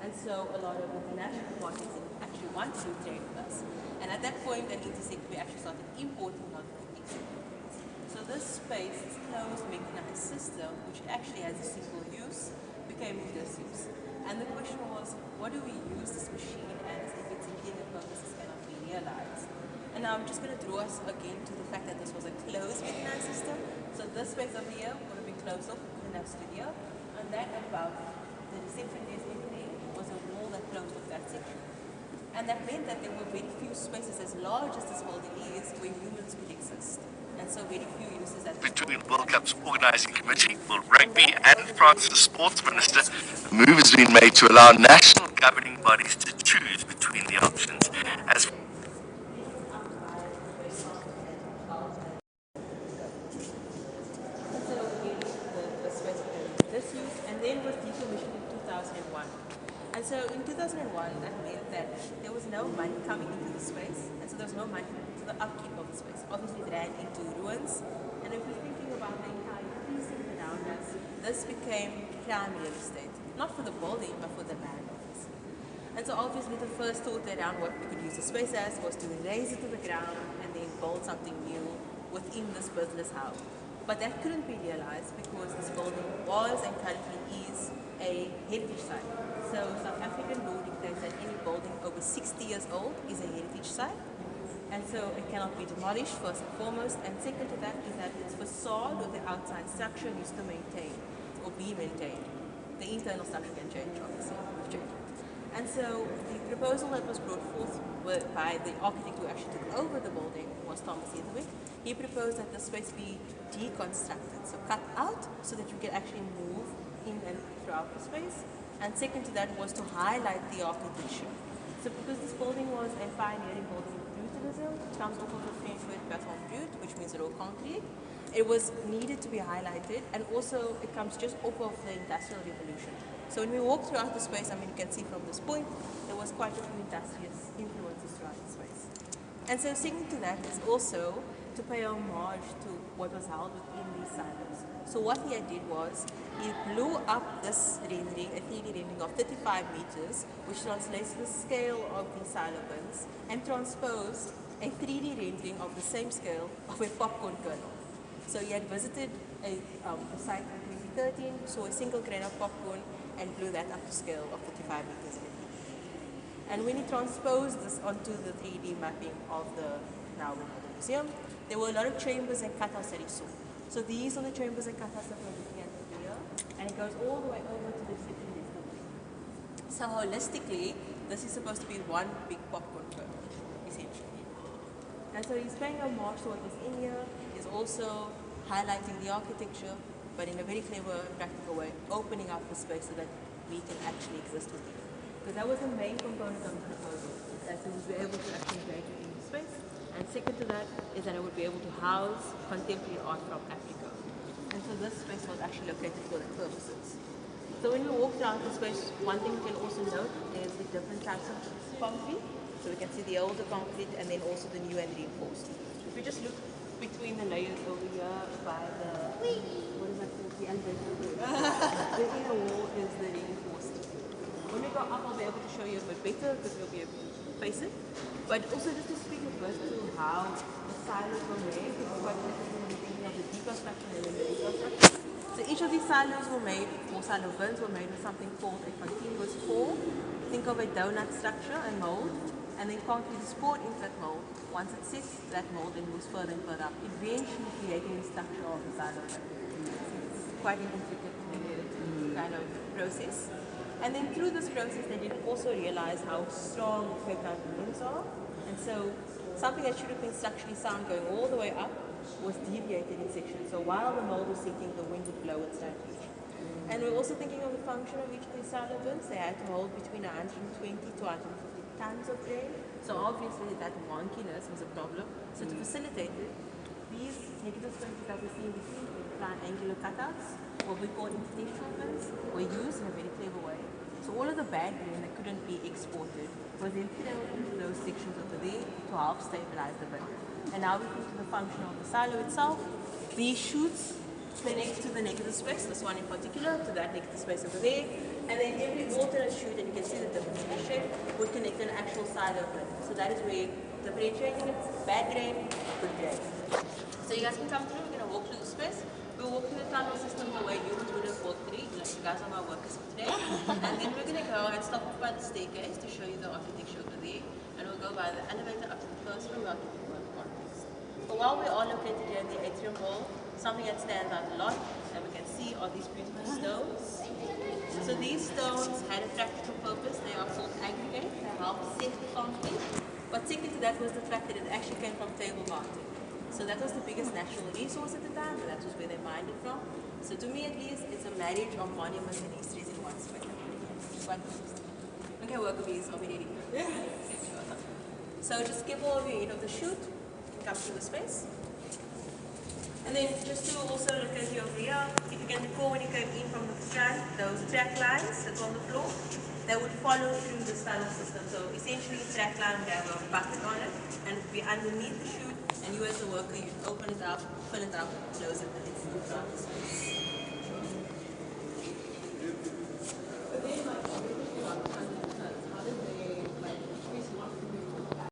And so a lot of international parties actually want to trade with us. And at that point, at Intersect, we actually started importing a lot of exports. So this space, this closed mechanized system, which actually has a single use, became in disuse. And the question was, what do we use this machine as if its intended purposes cannot be realized? And now I'm just going to draw us again to the fact that this was a closed mechanized system. So this space over here would have been closed off in our studio, and that above the reception desk area was a wall that closed off that section. And that meant that there were very few spaces as large as this building is where humans could exist. And so very few uses that between World Cup's organising committee, World Rugby and France's sports minister, a move has been made to allow national governing bodies to choose between the options as disuse and then was decommissioned in 2001. And so in 2001, that meant that there was no money coming into the space, and so there was no money to the upkeep of the space. Obviously, it ran into ruins, and if we're thinking about the entire precinct around us, this became prime real estate, not for the building, but for the landowners. And so obviously the first thought around what we could use the space as was to raise it to the ground and then build something new within this business hub. But that couldn't be realized because this building was and currently is a heritage site. So South African law dictates that any building over 60 years old is a heritage site. And so it cannot be demolished, first and foremost. And second to that is that its facade or the outside structure needs to maintain or be maintained. The internal structure can change, obviously, with change. And so the proposal that was brought forth by the architect who actually took over the building was Thomas Heatherwick. He proposed that the space be deconstructed, so cut out so that you can actually move in and throughout the space. And second to that was to highlight the architecture. So because this building was a pioneering building in brutalism, it comes off of the French word béton brut, which means raw concrete. It was needed to be highlighted, and also it comes just off of the Industrial Revolution. So when we walk throughout the space, I mean, you can see from this point, there was quite a few industrial influences throughout the space. And so second to that is also to pay homage to what was held within these silos. So what he did was, he blew up this rendering, a 3D rendering of 35 meters, which translates the scale of the silo bins, and transposed a 3D rendering of the same scale of a popcorn kernel. So he had visited a site in 2013, saw a single grain of popcorn, and blew that up to scale of 35 meters. And when he transposed this onto the 3D mapping of the now museum, there were a lot of chambers and cutouts that he saw. So these are the chambers and cutouts that we're looking at here, and it goes all the way over to the reception desk. So holistically, this is supposed to be one big popcorn kernel, essentially. And so he's paying homage to what was in here. He's also highlighting the architecture, but in a very clever, practical way, opening up the space so that we can actually exist within it. Because that was the main component of the proposal, that we would be able to actually engage within the space. And second to that is that it would be able to house contemporary art from Africa. And so this space was actually located for that purposes. So when we walk around the space, one thing we can also note is the different types of concrete. So we can see the older concrete and then also the new and reinforced. If we just look between the layers over here by the, what is that called? The elevator. The inner wall is the reinforced. When we go up, I'll be able to show you a bit better because we'll be able to face it. But also just to speak a bit to how the silos were made, because it's quite interesting when you're thinking of the deconstruction and then the reconstruction. So each of these silos were made, or silo bins were made with something called a continuous core. Think of a donut structure and mold, and then concrete is poured into that mold. Once it sits, that mold then moves further and further up, eventually creating the structure of the silo. It's quite an intricate kind of process. And then through this process, they didn't also realize how strong peptide winds are. And so something that should have been structurally sound going all the way up was deviated in sections. So while the mold was sinking, the wind would blow its direction. And we're also thinking of the function of each of these silo bins. They had to hold between 120 to 150 tons of grain. So obviously that wonkiness was a problem. So to facilitate it, these negative spaces that we see in between, triangular cutouts, what we call international bins, were used in a very clever way. So all of the bad grain that couldn't be exported was then filled into those sections over there to help stabilize the bin. And now we come to the function of the silo itself. These chutes connect to the negative space, this one in particular, to that negative space over there. And then every alternate chute, and you can see the difference in the shape, would connect an actual side open. So that is where differentiating it, bad grade, good grade. So you guys can come through, we're going to walk through the space. We'll walk through the tunnel system the way humans would have walked through. You guys are my workers for today. And then we're going to go and stop off by the staircase to show you the architecture over there. And we'll go by the elevator up to the first floor where we work on this. But while we are located here in the atrium hall, something that stands out a lot, and we can see, are these beautiful stones. So these stones had a practical purpose. They are called aggregate. They help set the concrete. But second to that was the fact that it actually came from table mountain. So that was the biggest natural resource at the time, and that was where they mined it from. So to me at least, it's a marriage of monuments and histories in one space. Quite interesting. Okay, worker bees, are we ready? So just skip all of your head of the chute, come to the space. And then just to also look at you over here, if you can recall when you came in from the front, those track lines that's on the floor, they would follow through the tunnel system. So essentially the track line would have a bucket on it, and it would be underneath the chute, and you as a worker, you'd open it up, fill it up, close it, and it's through the space.